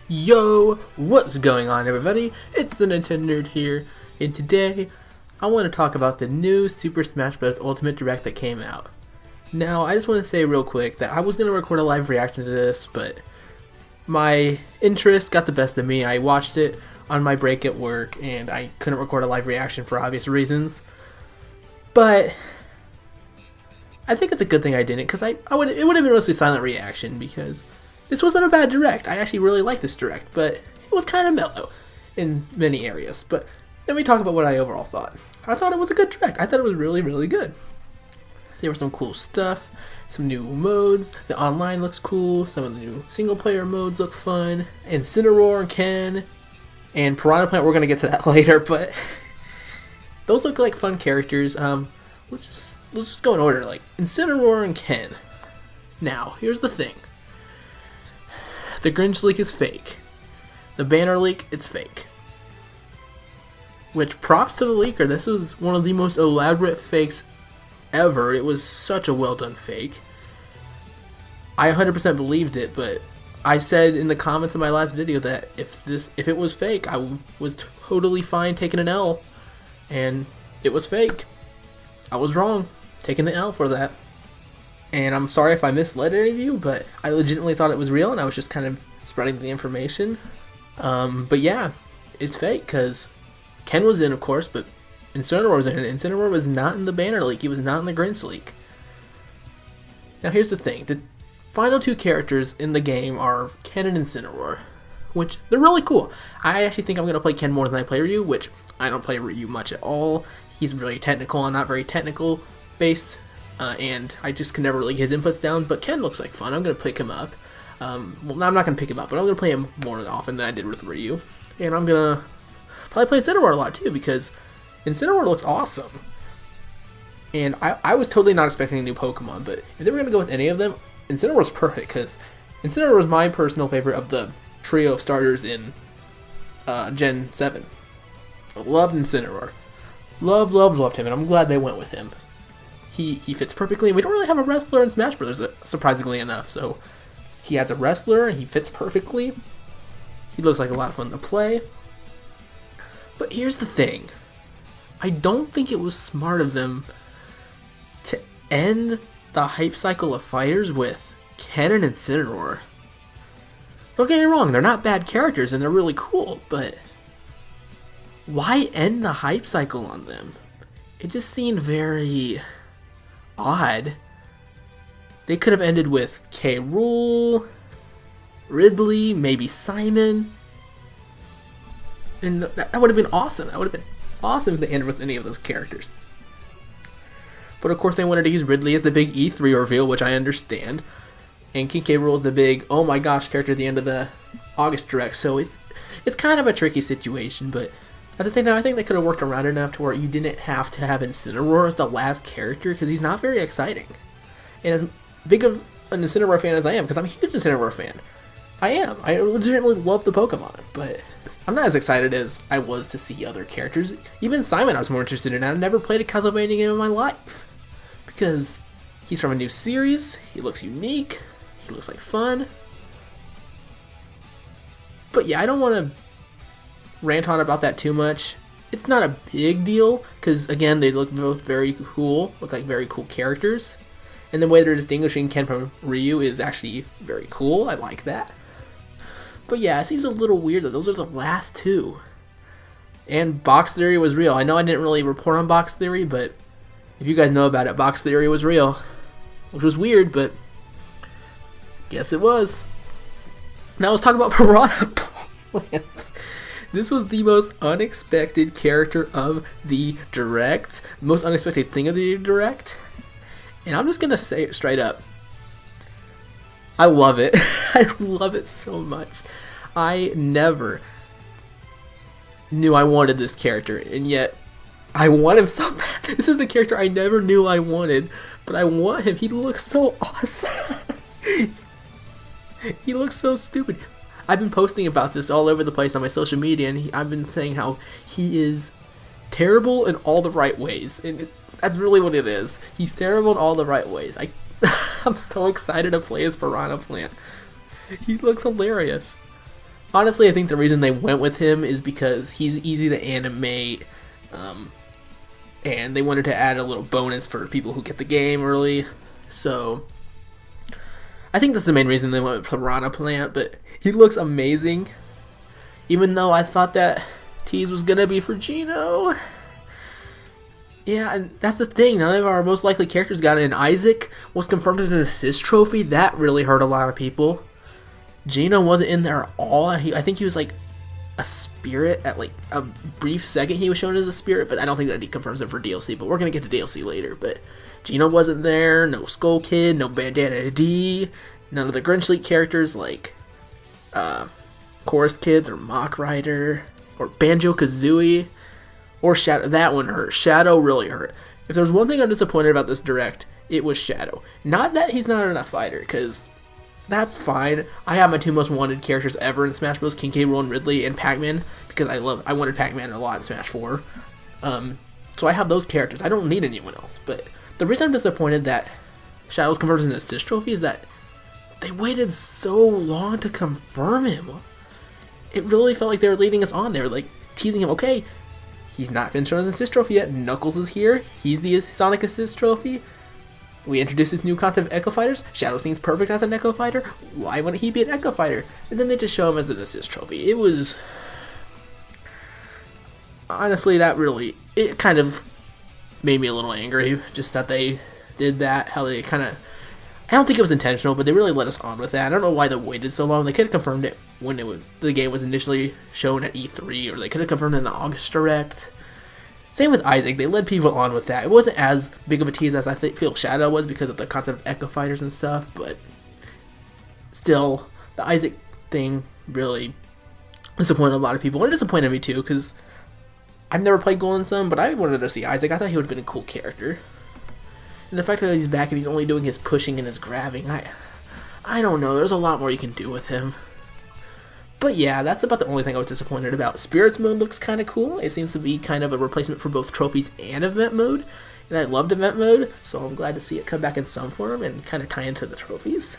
Yo, what's going on everybody? It's the Nintenerd here, and today I want to talk about the new Super Smash Bros. Ultimate Direct that came out. Now, I just want to say real quick that I was going to record a live reaction to this, but my interest got the best of me. I watched it on my break at work, and I couldn't record a live reaction for obvious reasons. But I think it's a good thing I didn't, because it would have been mostly silent reaction, because this wasn't a bad direct. I actually really liked this direct, but it was kind of mellow in many areas. But let me talk about what I overall thought. I thought it was a good direct. I thought it was really, really good. There was some cool stuff, some new modes. The online looks cool. Some of the new single-player modes look fun. Incineroar and Ken and Piranha Plant. We're gonna get to that later, but those look like fun characters. Let's just go in order. Like Incineroar and Ken. Now, here's the thing. The Grinch leak is fake. The banner leak, it's fake. Which, props to the leaker. This was one of the most elaborate fakes ever. It was such a well done fake. I 100% believed it, but I said in the comments of my last video that if it was fake, I was totally fine taking an L. And it was fake. I was wrong. Taking the L for that. And I'm sorry if I misled any of you, but I legitimately thought it was real, and I was just kind of spreading the information. But yeah, it's fake, because Ken was in, of course, but Incineroar was in, and Incineroar was not in the banner leak. He was not in the Grinch leak. Now here's the thing. The final two characters in the game are Ken and Incineroar, which they're really cool. I actually think I'm going to play Ken more than I play Ryu, which I don't play Ryu much at all. He's really technical. I'm not very technical based. And I just can never really get his inputs down, but Ken looks like fun. I'm going to pick him up. Well, I'm not going to pick him up, but I'm going to play him more often than I did with Ryu. And I'm going to probably play Incineroar a lot too, because Incineroar looks awesome. And I was totally not expecting a new Pokemon, but if they were going to go with any of them, Incineroar's perfect, because Incineroar is my personal favorite of the trio of starters in Gen 7. I loved Incineroar. Loved him, and I'm glad they went with him. He fits perfectly, and we don't really have a wrestler in Smash Bros. Surprisingly enough, so he adds a wrestler, and he fits perfectly. He looks like a lot of fun to play. But here's the thing. I don't think it was smart of them to end the hype cycle of fighters with Ken and Incineroar. Don't get me wrong, they're not bad characters, and they're really cool, but why end the hype cycle on them? It just seemed very odd. They could have ended with K. Rool, Ridley, maybe Simon, and that would have been awesome. That would have been awesome if they ended with any of those characters. But of course they wanted to use Ridley as the big E3 reveal, which I understand, and King K. Rool is the big oh my gosh character at the end of the August Direct, so it's kind of a tricky situation, but at the same time, I think they could have worked around it enough to where you didn't have to have Incineroar as the last character, because he's not very exciting. And as big of an Incineroar fan as I am, because I'm a huge Incineroar fan, I am. I legitimately love the Pokemon, but I'm not as excited as I was to see other characters. Even Simon I was more interested in. I've never played a Castlevania game in my life, because he's from a new series, he looks unique, he looks like fun. But yeah, I don't want to rant on about that too much. It's not a big deal, because again, they look both very cool, look like very cool characters, and the way they're distinguishing Ken from Ryu is actually very cool. I like that. But yeah, it seems a little weird that those are the last two. And Box Theory was real. I know I didn't really report on Box Theory, but if you guys know about it, Box Theory was real, which was weird, but guess it was. Now let's talk about Piranha Plant. This was the most unexpected character of the Direct, most unexpected thing of the Direct, and I'm just gonna say it straight up. I love it. I love it so much. I never knew I wanted this character, and yet I want him so bad. This is the character I never knew I wanted, but I want him. He looks so awesome. He looks so stupid. I've been posting about this all over the place on my social media, and I've been saying how he is terrible in all the right ways, and that's really what it is. He's terrible in all the right ways. I'm so excited to play as Piranha Plant. He looks hilarious. Honestly, I think the reason they went with him is because he's easy to animate, and they wanted to add a little bonus for people who get the game early. So I think that's the main reason they went with Piranha Plant, but he looks amazing. Even though I thought that tease was gonna be for Gino. Yeah, and that's the thing. None of our most likely characters got it. And Isaac was confirmed as an assist trophy. That really hurt a lot of people. Gino wasn't in there at all. I think he was like a spirit at like a brief second. He was shown as a spirit, but I don't think that he confirms it for DLC. But we're gonna get to DLC later. But Gino wasn't there. No Skull Kid. No Bandana D. None of the Grinch League characters like Chorus Kids or Mock Rider or Banjo Kazooie. Or Shadow. That one hurt. Shadow really hurt. If there was one thing I'm disappointed about this direct, it was Shadow. Not that he's not enough fighter, because that's fine. I have my two most wanted characters ever in Smash Bros. King K. Rool and Ridley and Pac-Man, because I wanted Pac-Man a lot in Smash 4. So I have those characters. I don't need anyone else. But the reason I'm disappointed that Shadow's converted into an assist trophy is that they waited so long to confirm him. It really felt like they were leading us on there, like teasing him. Okay, he's not finished on his assist trophy yet. Knuckles is here. He's the Sonic assist trophy. We introduced this new concept of Echo Fighters. Shadow seems perfect as an Echo Fighter. Why wouldn't he be an Echo Fighter? And then they just show him as an assist trophy. It was... Honestly, it kind of made me a little angry. Just that they did that. How they kind of... I don't think it was intentional, but they really let us on with that. I don't know why they waited so long. They could have confirmed it when the game was initially shown at E3, or they could have confirmed it in the August Direct. Same with Isaac. They led people on with that. It wasn't as big of a tease as I feel Shadow was because of the concept of Echo Fighters and stuff, but still, the Isaac thing really disappointed a lot of people. And it disappointed me too, because I've never played Golden Sun, but I wanted to see Isaac. I thought he would have been a cool character. And the fact that he's back and he's only doing his pushing and his grabbing, I don't know. There's a lot more you can do with him. But yeah, that's about the only thing I was disappointed about. Spirits mode looks kind of cool. It seems to be kind of a replacement for both trophies and event mode. And I loved event mode, so I'm glad to see it come back in some form and kind of tie into the trophies.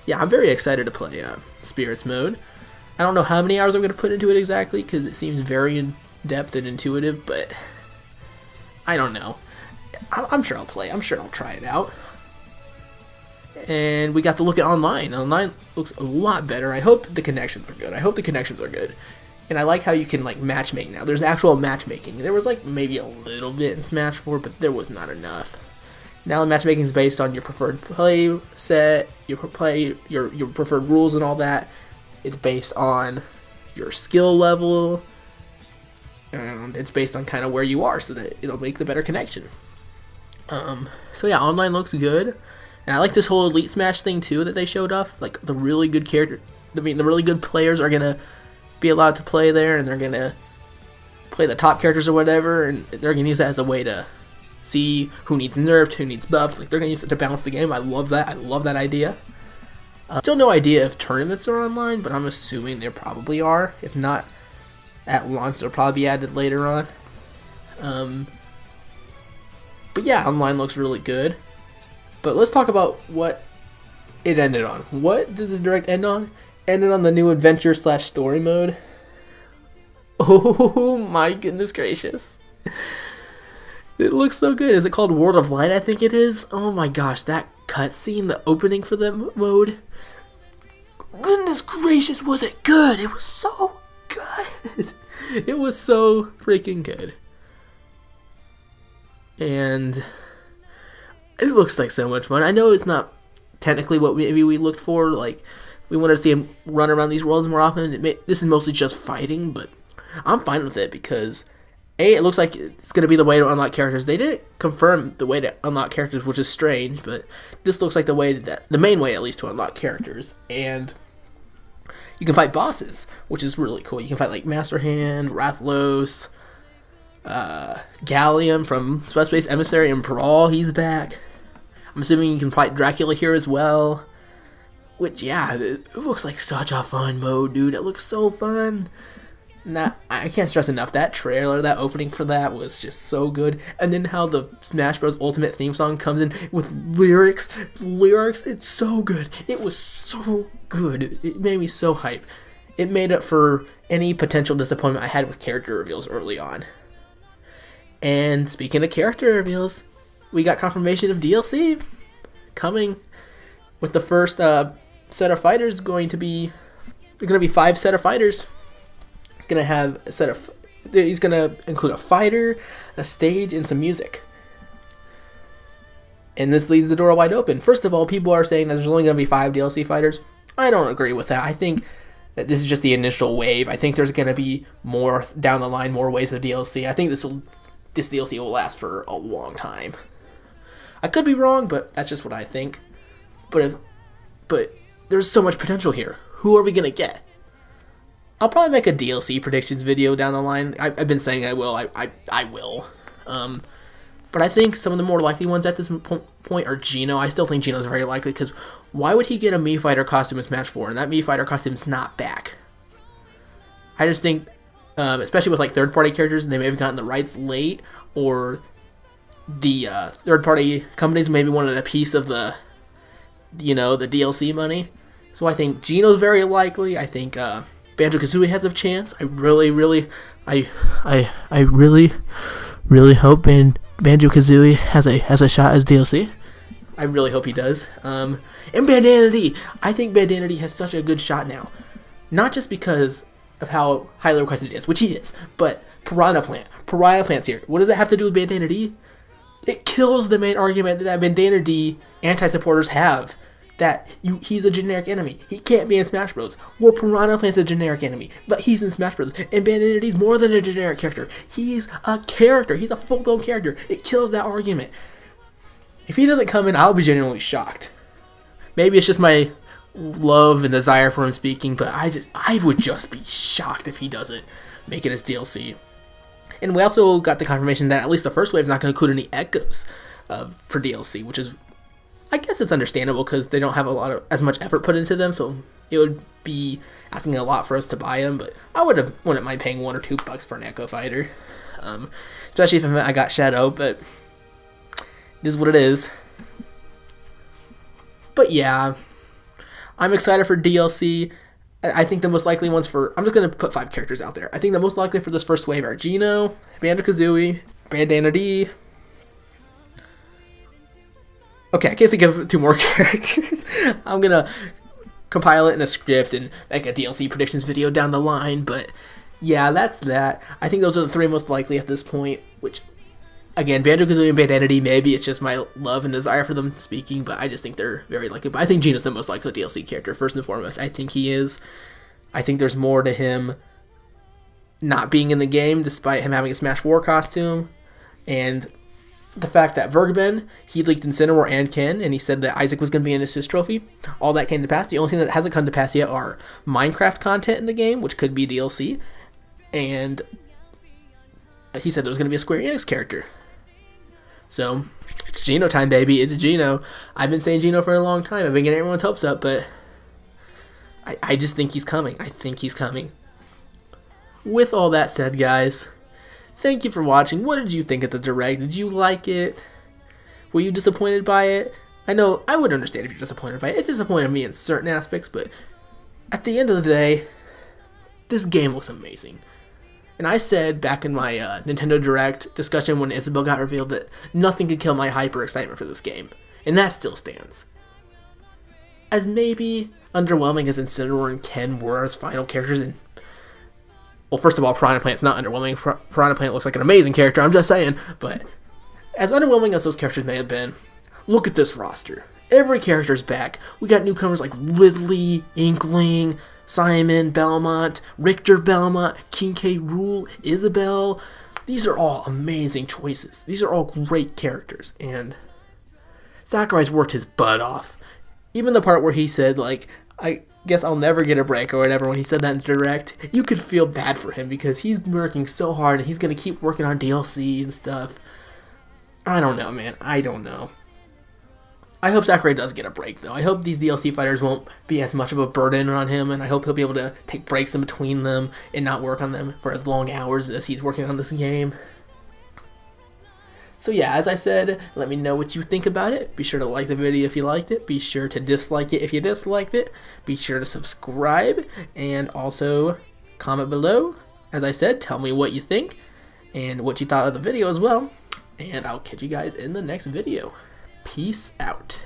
Yeah, I'm very excited to play Spirits mode. I don't know how many hours I'm going to put into it exactly, because it seems very in-depth and intuitive, but I don't know. I'm sure I'll play. I'm sure I'll try it out. And we got to look at online. Online looks a lot better. I hope the connections are good. And I like how you can like matchmake now. There's actual matchmaking. There was like maybe a little bit in Smash 4, but there was not enough. Now the matchmaking is based on your preferred play set, your preferred rules and all that. It's based on your skill level, and it's based on kind of where you are, so that it'll make the better connection. So yeah, online looks good. And I like this whole Elite Smash thing too that they showed off. Like the really good the really good players are gonna be allowed to play there, and they're gonna play the top characters or whatever, and they're gonna use that as a way to see who needs nerfed, who needs buffed. Like they're gonna use it to balance the game. I love that. I love that idea. Still no idea if tournaments are online, but I'm assuming there probably are. If not at launch, they'll probably be added later on. But yeah, online looks really good. But let's talk about what it ended on. What did this direct end on? Ended on the new adventure / story mode. Oh my goodness gracious. It looks so good. Is it called World of Light? I think it is. Oh my gosh, that cutscene, the opening for that mode. Goodness gracious, was it good? It was so good. It was so freaking good. And it looks like so much fun. I know it's not technically what maybe we looked for. Like, we wanted to see him run around these worlds more often. This is mostly just fighting, but I'm fine with it because, A, it looks like it's going to be the way to unlock characters. They didn't confirm the way to unlock characters, which is strange, but this looks like the main way, at least, to unlock characters. And you can fight bosses, which is really cool. You can fight, like, Master Hand, Rathlos, Gallium from Space Emissary and Brawl, he's back. I'm assuming you can fight Dracula here as well. Which, yeah, it looks like such a fun mode, dude. It looks so fun. I can't stress enough, that trailer, that opening for that was just so good. And then how the Smash Bros. Ultimate theme song comes in with lyrics, it's so good. It was so good. It made me so hype. it made up for any potential disappointment I had with character reveals early on. And speaking of character reveals, we got confirmation of DLC coming with the first set of fighters going to be 5 set of fighters. Gonna have a set of, he's gonna include a fighter, a stage, and some music. And this leaves the door wide open. First of all, people are saying that there's only gonna be 5 DLC fighters. I don't agree with that. I think that this is just the initial wave. I think there's gonna be more down the line, more waves of DLC. I think this DLC will last for a long time. I could be wrong, but that's just what I think. But there's so much potential here. Who are we gonna get? I'll probably make a DLC predictions video down the line. I've been saying I will. I will. But I think some of the more likely ones at this point are Geno. I still think Geno's very likely, because why would he get a Mii Fighter costume in Smash 4? And that Mii Fighter costume's not back. I just think, especially with like third-party characters, and they may have gotten the rights late, or the third-party companies maybe wanted a piece of the, the DLC money. So I think Geno's very likely. I think Banjo-Kazooie has a chance. I really hope Banjo-Kazooie has a shot as DLC. I really hope he does. And Bandana D. I think Bandana D has such a good shot now. Not just because of how highly requested it is, which he is, but Piranha Plant. Piranha Plant's here. What does that have to do with Bandana D? It kills the main argument that Bandana D anti-supporters have. That he's a generic enemy. He can't be in Smash Bros. Well, Piranha Plant's a generic enemy, but he's in Smash Bros. And Bandana D's more than a generic character. He's a character. He's a full-blown character. It kills that argument. If he doesn't come in, I'll be genuinely shocked. Maybe it's just my love and desire for him speaking, but I would just be shocked if he doesn't make it as DLC. And we also got the confirmation that at least the first wave is not going to include any echoes for DLC, which is, I guess it's understandable because they don't have as much effort put into them, so it would be asking a lot for us to buy them. But I wouldn't mind paying $1 or $2 for an Echo Fighter, especially if I got Shadow. But it is what it is. But yeah, I'm excited for DLC. I think the most likely ones I'm just gonna put 5 characters out there. I think the most likely for this first wave are Geno, Banjo-Kazooie, Bandana D. Okay, I can't think of 2 more characters. I'm gonna compile it in a script and make a DLC predictions video down the line, but yeah, that's that. I think those are the 3 most likely at this point, which, again, Banjo-Kazooie and Bandana D, maybe it's just my love and desire for them speaking, but I just think they're very likely. But I think Geno's the most likely DLC character, first and foremost. I think he is. I think there's more to him not being in the game, despite him having a Smash 4 costume, and the fact that Vergben, he leaked Incineroar and Ken, and he said that Isaac was going to be an assist trophy. All that came to pass. The only thing that hasn't come to pass yet are Minecraft content in the game, which could be DLC. And he said there was going to be a Square Enix character. So, it's Geno time, baby. It's Geno. I've been saying Geno for a long time. I've been getting everyone's hopes up, but I just think he's coming. I think he's coming. With all that said, guys, thank you for watching. What did you think of the Direct? Did you like it? Were you disappointed by it? I know I would understand if you're disappointed by it. It disappointed me in certain aspects, but at the end of the day, this game looks amazing. And I said back in my Nintendo Direct discussion when Isabelle got revealed that nothing could kill my hyper excitement for this game. And that still stands. As maybe underwhelming as Incineroar and Ken were as final characters, and well, first of all, Piranha Plant's not underwhelming. Piranha Plant looks like an amazing character, I'm just saying. But as underwhelming as those characters may have been, look at this roster. Every character's back. We got newcomers like Ridley, Inkling, Simon, Belmont, Richter Belmont, King K. Rool, Isabelle. These are all amazing choices. These are all great characters. And Sakurai's worked his butt off. Even the part where he said, like, I guess I'll never get a break or whatever, when he said that in Direct, you could feel bad for him because he's working so hard and he's going to keep working on DLC and stuff. I don't know, man. I don't know. I hope Sakurai does get a break, though. I hope these DLC fighters won't be as much of a burden on him, and I hope he'll be able to take breaks in between them and not work on them for as long hours as he's working on this game. So yeah, as I said, let me know what you think about it. Be sure to like the video if you liked it. Be sure to dislike it if you disliked it. Be sure to subscribe and also comment below. As I said, tell me what you think and what you thought of the video as well. And I'll catch you guys in the next video. Peace out.